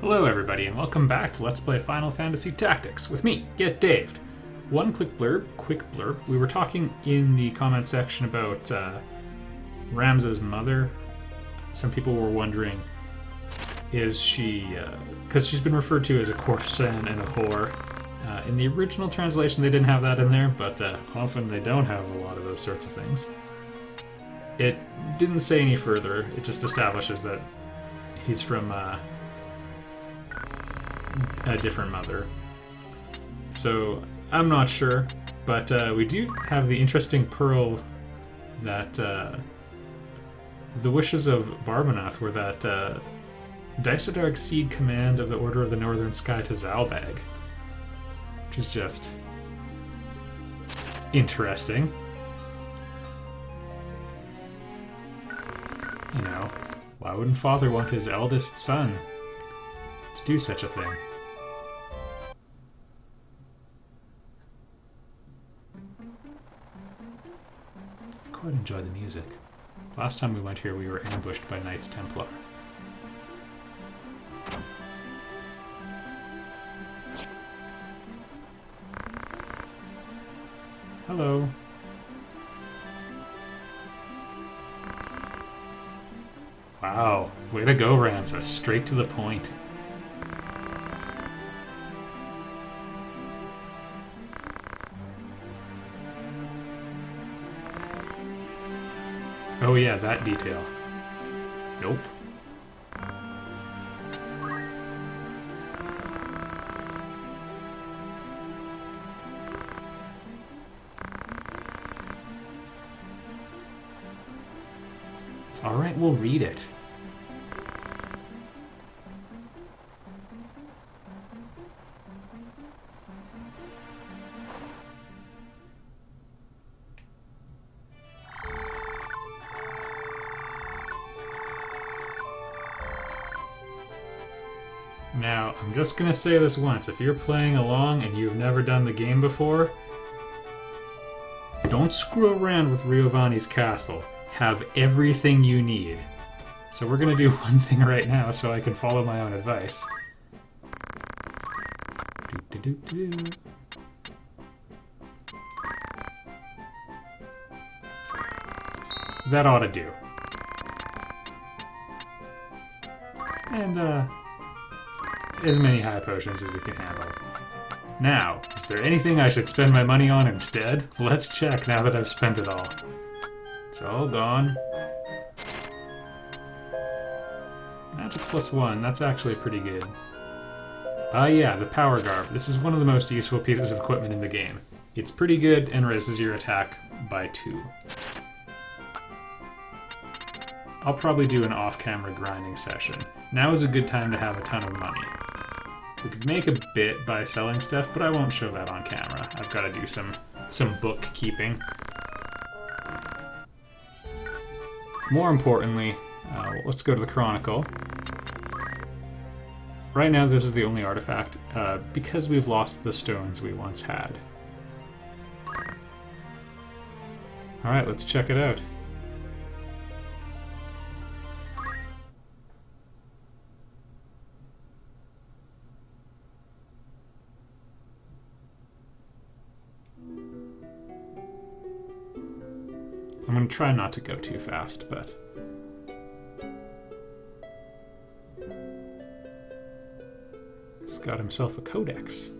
Hello everybody and welcome back to Let's Play Final Fantasy Tactics with me, Get Daved. One quick blurb. We were talking in the comment section about Ramza's mother. Some people were wondering, is she, because she's been referred to as a courtesan and a whore. In the original translation they didn't have that in there, but often they don't have a lot of those sorts of things. It didn't say any further, it just establishes that he's from a different mother. So I'm not sure, but we do have the interesting pearl that the wishes of Barbanath were that Dysadarg cede command of the Order of the Northern Sky to Zalbag, which is just interesting. You know, why wouldn't Father want his eldest son to do such a thing? I quite enjoy the music. Last time we went here we were ambushed by Knights Templar. Hello. Wow, way to go, Ramza. Straight to the point. Oh yeah, that detail. Nope. Alright, we'll read it. Now, I'm just gonna say this once. If you're playing along and you've never done the game before, don't screw around with Riovani's castle. Have everything you need. So we're gonna do one thing right now so I can follow my own advice. That ought to do. And, as many high potions as we can handle. Now, is there anything I should spend my money on instead? Let's check now that I've spent it all. It's all gone. Magic +1, that's actually pretty good. Ah yeah, the Power Garb. This is one of the most useful pieces of equipment in the game. It's pretty good and raises your attack by 2. I'll probably do an off-camera grinding session. Now is a good time to have a ton of money. We could make a bit by selling stuff, but I won't show that on camera. I've got to do some bookkeeping. More importantly, let's go to the Chronicle. Right now this is the only artifact, because we've lost the stones we once had. Alright, let's check it out. I'm going to try not to go too fast, but... He's got himself a codex.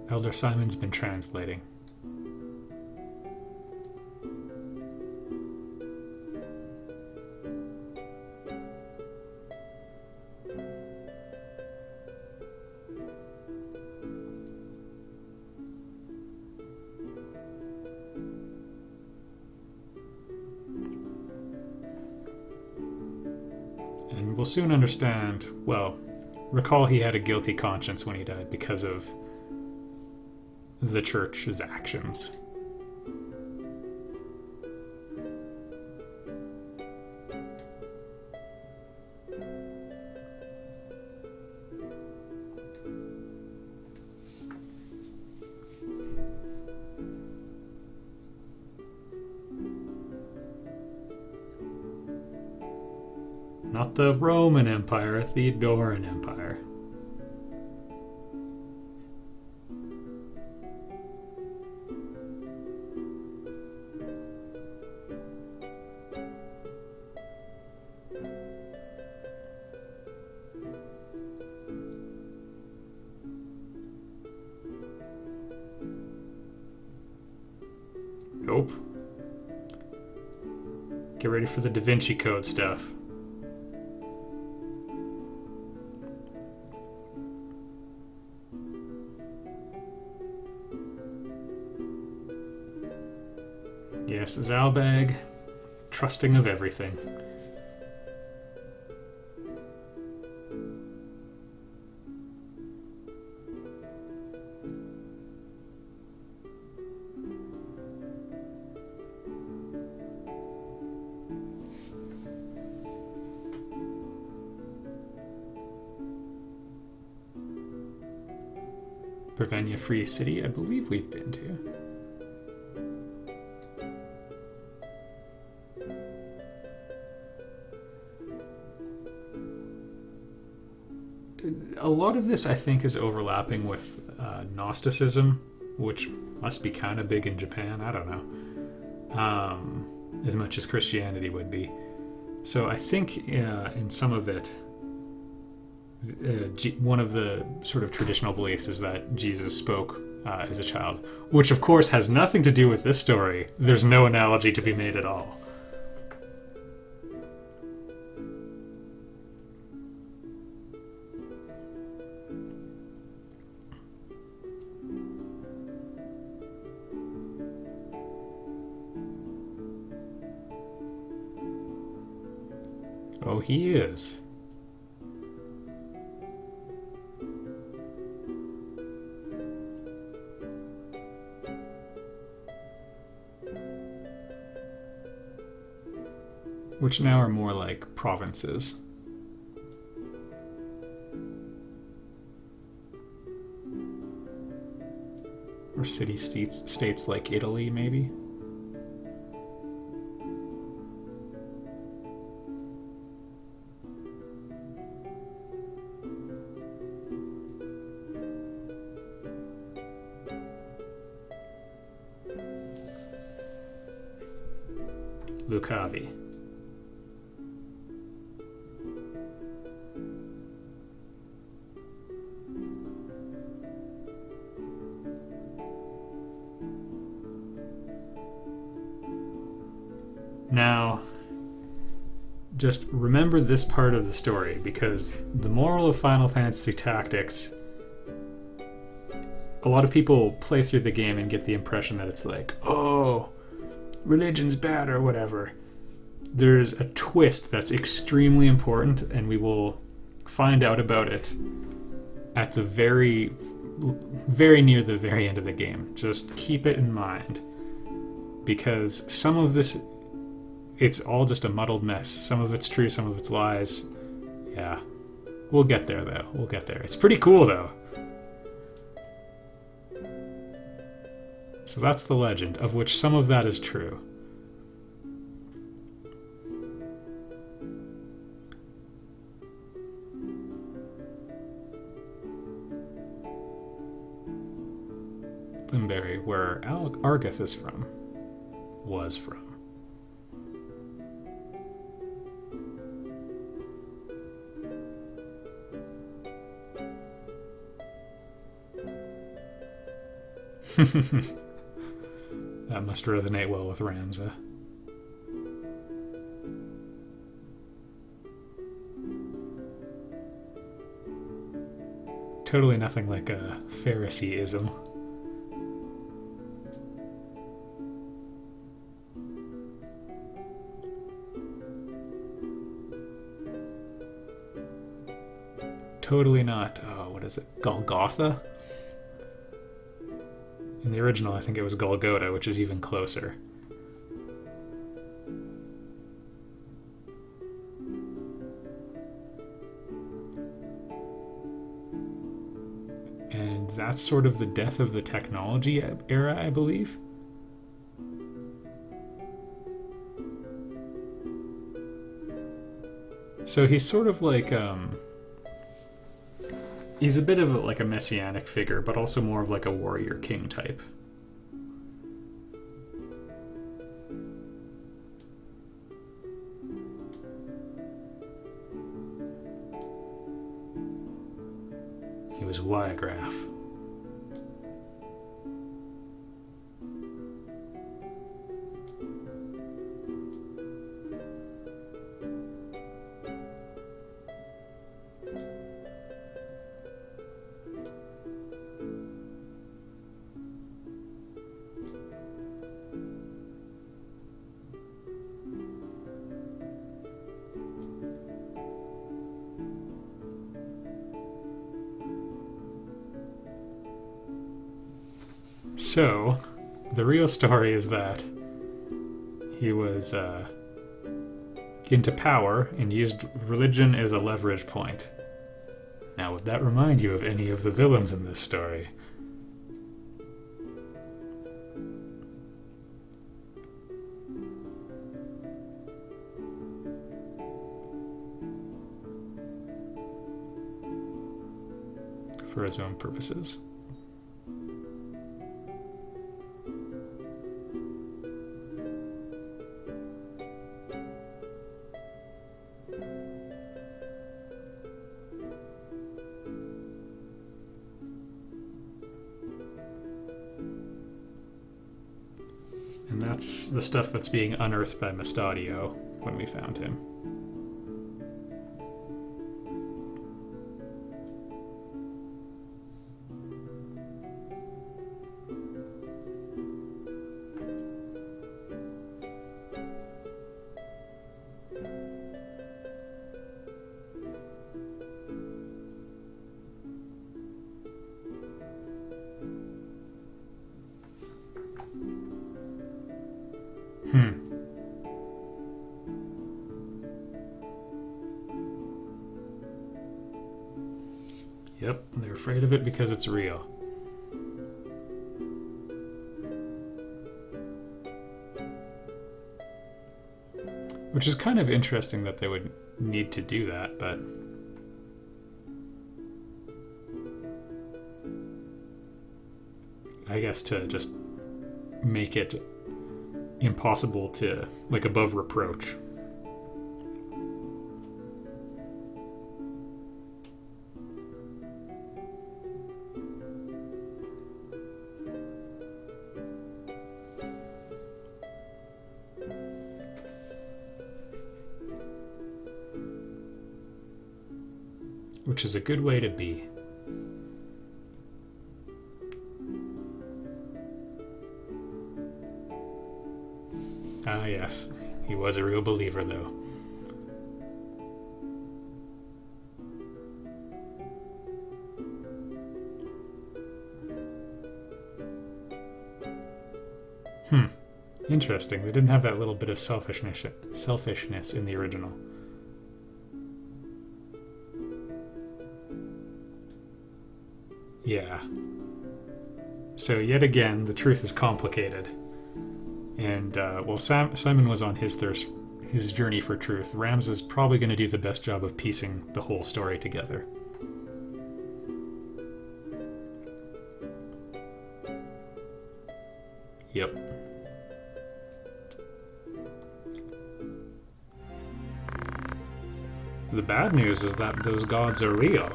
Elder Simon's been translating. And we'll soon understand, well, recall he had a guilty conscience when he died because of the church's actions. Not the Roman Empire, the Doran Empire. Nope. Get ready for the Da Vinci Code stuff. Yes, Zalbag, trusting of everything. Brevenia Free City, I believe we've been to. A lot of this, I think, is overlapping with Gnosticism, which must be kind of big in Japan. I don't know. As much as Christianity would be. So I think in some of it, one of the sort of traditional beliefs is that Jesus spoke as a child, which of course has nothing to do with this story. There's no analogy to be made at all. Oh, he is. Which now are more like provinces. Or city-states like Italy, maybe? Lucavi. Now, just remember this part of the story, because the moral of Final Fantasy Tactics, a lot of people play through the game and get the impression that it's like, oh, religion's bad or whatever. There's a twist that's extremely important, and we will find out about it at the very near the very end of the game. Just keep it in mind, because some of this, it's all just a muddled mess. Some of it's true, some of it's lies. Yeah. We'll get there, though. We'll get there. It's pretty cool, though. So that's the legend, of which some of that is true. Limberry, where Argath is from. Was from. That must resonate well with Ramza. Totally nothing like a Phariseeism. Totally not, what is it, Golgotha? In the original, I think it was Golgotha, which is even closer. And that's sort of the death of the technology era, I believe. So he's sort of like, he's a bit of like a messianic figure, but also more of like a warrior king type. He was Wygraph. So, the real story is that he was into power and used religion as a leverage point. Now, would that remind you of any of the villains in this story? For his own purposes. And that's the stuff that's being unearthed by Mustadio when we found him. Yep, they're afraid of it because it's real. Which is kind of interesting that they would need to do that, but... I guess to just make it impossible to, like, above reproach. Which is a good way to be. Ah, yes. He was a real believer, though. Interesting. They didn't have that little bit of selfishness in the original. Yeah. So yet again, the truth is complicated. And, while Simon was on his journey for truth, Rams is probably going to do the best job of piecing the whole story together. Yep. The bad news is that those gods are real,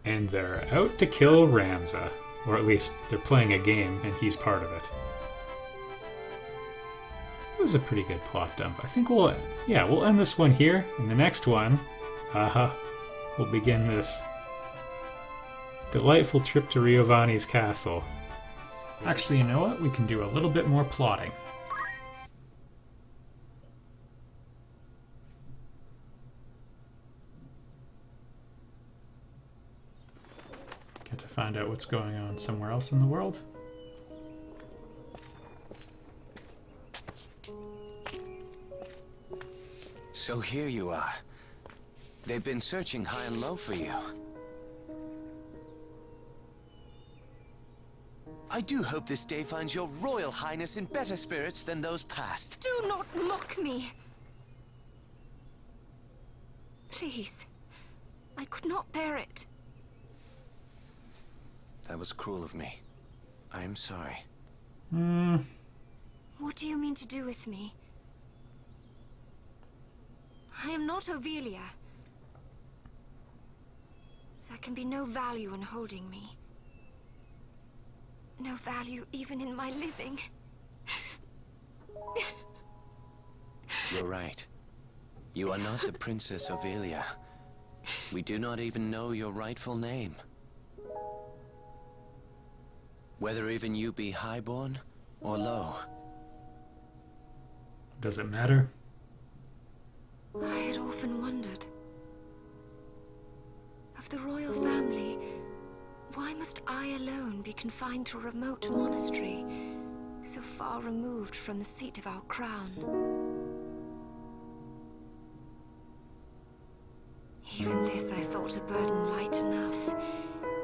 and they're out to kill Ramza. Or at least, they're playing a game, and he's part of it. It was a pretty good plot dump. I think we'll end this one here. In the next one, we'll begin this delightful trip to Riovani's castle. Actually, you know what? We can do a little bit more plotting. Get to find out what's going on somewhere else in the world. So here you are. They've been searching high and low for you. I do hope this day finds your Royal Highness in better spirits than those past. Do not mock me. Please. I could not bear it. That was cruel of me. I am sorry. What do you mean to do with me? I am not Ovelia. There can be no value in holding me. No value even in my living. You're right. You are not the Princess Ovelia. We do not even know your rightful name. Whether even you be highborn or low. Does it matter? I had often wondered. Of the royal family, why must I alone be confined to a remote monastery, so far removed from the seat of our crown? Even this I thought a burden light enough,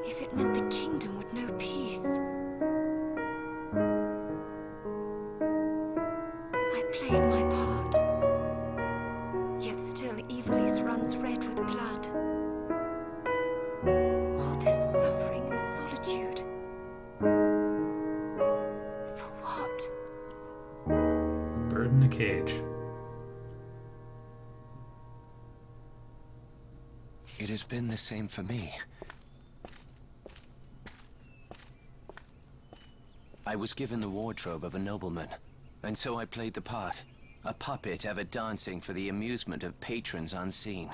if it meant the kingdom would know peace. I played my part, yet still Ivalice runs red with blood. All this suffering and solitude. For what? Bird in a cage. It has been the same for me. I was given the wardrobe of a nobleman, and so I played the part. A puppet ever dancing for the amusement of patrons unseen.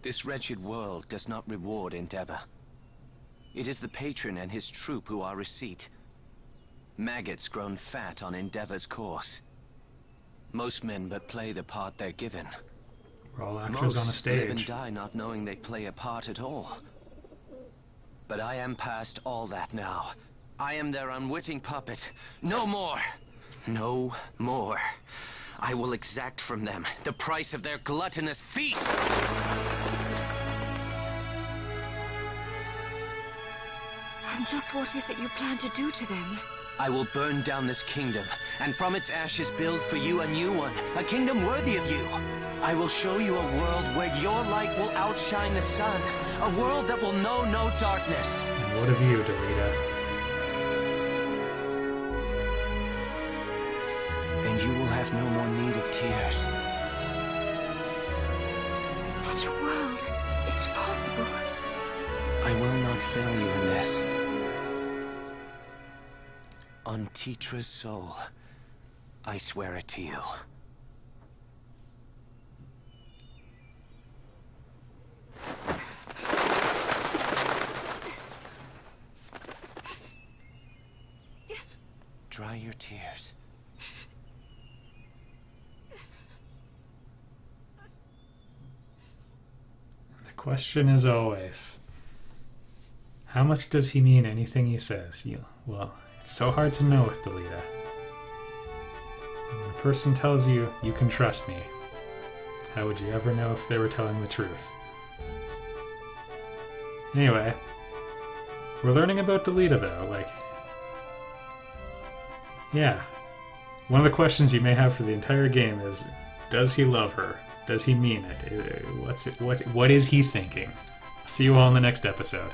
This wretched world does not reward endeavor. It is the patron and his troupe who are receipt. Maggots grown fat on endeavor's course. Most men but play the part they're given. We're all actors Most on a live and stage. die not knowing they play a part at all. But I am past all that now. I am their unwitting puppet. No more! No more. I will exact from them the price of their gluttonous feast! And just what is it you plan to do to them? I will burn down this kingdom, and from its ashes build for you a new one, a kingdom worthy of you. I will show you a world where your light will outshine the sun, a world that will know no darkness. And what of you, Delita? And you will have no more need of tears. Such a world. Is it possible? I will not fail you in this. On Titra's soul, I swear it to you. Dry your tears. The question is always, how much does he mean anything he says? Well, it's so hard to know with Delita. When a person tells you, you can trust me, how would you ever know if they were telling the truth? Anyway, we're learning about Delita though, yeah. One of the questions you may have for the entire game is, does he love her? Does he mean it? What is he thinking? See you all in the next episode.